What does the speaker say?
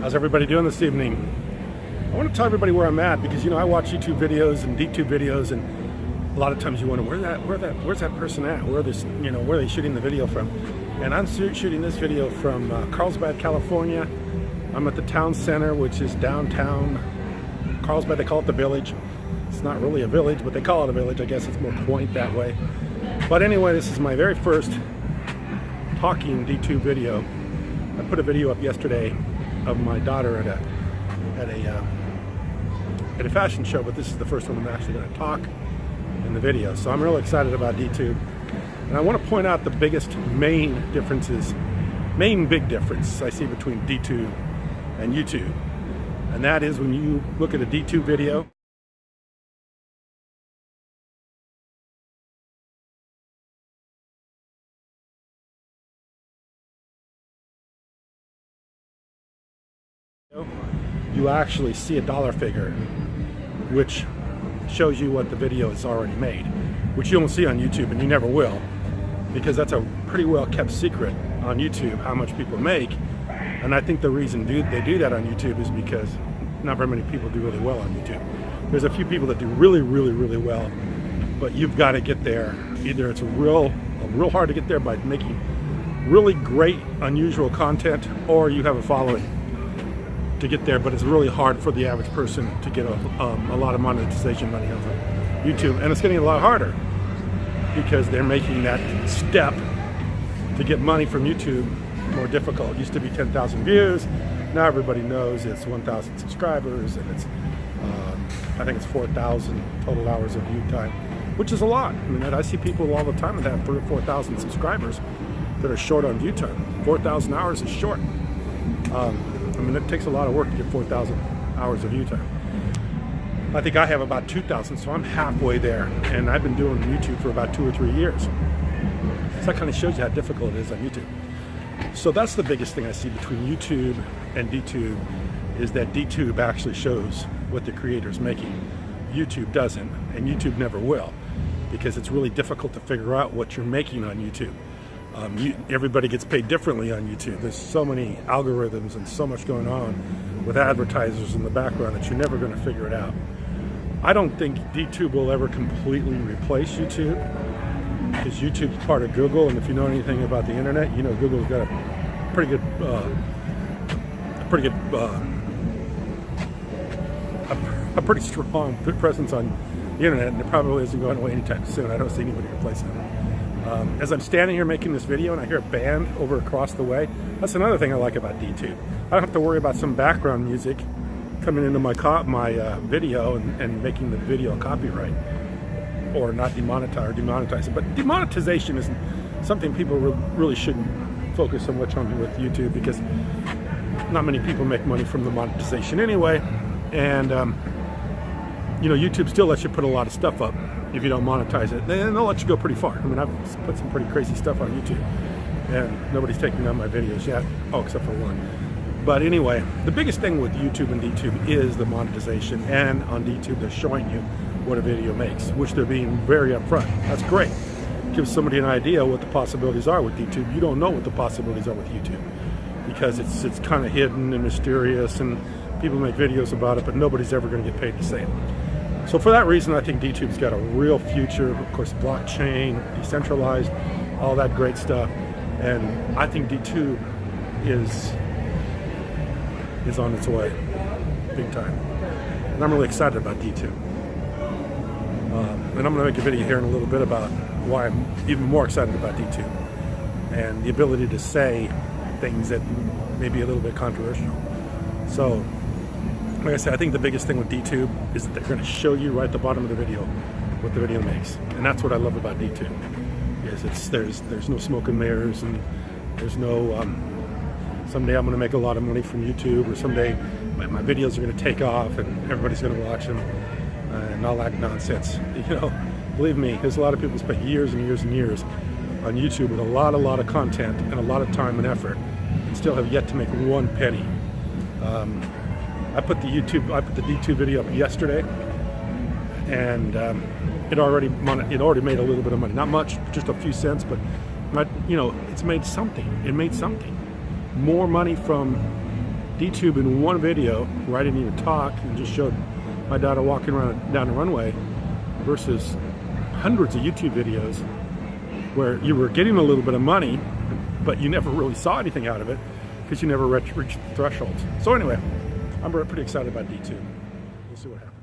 How's everybody doing this evening? I want to tell everybody where I'm at because I watch YouTube videos and DTube videos, and a lot of times you wonder where's that person at? Where are they shooting the video from? And I'm shooting this video from Carlsbad, California. I'm at the town center, which is downtown Carlsbad. They call it the Village. It's not really a village, but they call it a village. I guess it's more quaint that way. But anyway, this is my very first talking DTube video. I put a video up yesterday of my daughter at a fashion show, but this is the first one I'm actually going to talk in the video. So I'm really excited about DTube, and I want to point out the big difference I see between DTube and YouTube, and that is when you look at a DTube video, you actually see a dollar figure which shows you what the video is already made, which you don't see on YouTube, and you never will, because that's a pretty well kept secret on YouTube, how much people make. And I think the reason they do that on YouTube is because not very many people do really well on YouTube. There's a few people that do really well, but you've got to get there. Either it's real hard to get there by making really great, unusual content, or you have a following to get there, but it's really hard for the average person to get a lot of monetization money off of YouTube, and it's getting a lot harder because they're making that step to get money from YouTube more difficult. It used to be 10,000 views. Now everybody knows it's 1,000 subscribers, and it's I think it's 4,000 total hours of view time, which is a lot. I mean, I see people all the time that have 3,000 or 4,000 subscribers that are short on view time. 4,000 hours is short. I mean, it takes a lot of work to get 4,000 hours of view time. I think I have about 2,000, so I'm halfway there, and I've been doing YouTube for about 2 or 3 years. So that kind of shows you how difficult it is on YouTube. So that's the biggest thing I see between YouTube and DTube, is that DTube actually shows what the creator's making. YouTube doesn't, and YouTube never will, because it's really difficult to figure out what you're making on YouTube. Everybody gets paid differently on YouTube. There's so many algorithms and so much going on with advertisers in the background that you're never going to figure it out. I don't think DTube will ever completely replace YouTube, because YouTube's part of Google, and if you know anything about the internet, you know Google's got a pretty strong presence on the internet, and it probably isn't going away anytime soon. I don't see anybody replacing it. As I'm standing here making this video and I hear a band over across the way, that's another thing I like about DTube. I don't have to worry about some background music coming into my video and making the video copyright or not demonetize it. But demonetization is something people really shouldn't focus so much on with YouTube, because not many people make money from the monetization anyway. And YouTube still lets you put a lot of stuff up if you don't monetize it. Then they'll let you go pretty far. I mean, I've put some pretty crazy stuff on YouTube, and nobody's taking down my videos yet. Oh, except for one. But anyway, the biggest thing with YouTube and DTube is the monetization, and on DTube they're showing you what a video makes, which they're being very upfront. That's great. Gives somebody an idea what the possibilities are with DTube. You don't know what the possibilities are with YouTube, because it's kind of hidden and mysterious, and people make videos about it, but nobody's ever going to get paid to say it. So for that reason, I think DTube's got a real future. Of course, blockchain, decentralized, all that great stuff. And I think DTube is on its way, big time. And I'm really excited about DTube. And I'm going to make a video here in a little bit about why I'm even more excited about DTube, and the ability to say things that may be a little bit controversial. So, like I said, I think the biggest thing with DTube is that they're going to show you right at the bottom of the video what the video makes, and that's what I love about DTube. Is there's no smoke and mirrors, and there's no someday I'm going to make a lot of money from YouTube, or someday my videos are going to take off and everybody's going to watch them, and all that nonsense. Believe me, there's a lot of people spend years and years and years on YouTube with a lot of content and a lot of time and effort, and still have yet to make one penny. I put the DTube video up yesterday, and it already made a little bit of money. Not much, just a few cents, but it's made something. It made something. More money from DTube in one video where I didn't even talk and just showed my daughter walking around down the runway versus hundreds of YouTube videos where you were getting a little bit of money, but you never really saw anything out of it because you never reached the thresholds. So anyway, I'm pretty excited about DTube. We'll see what happens.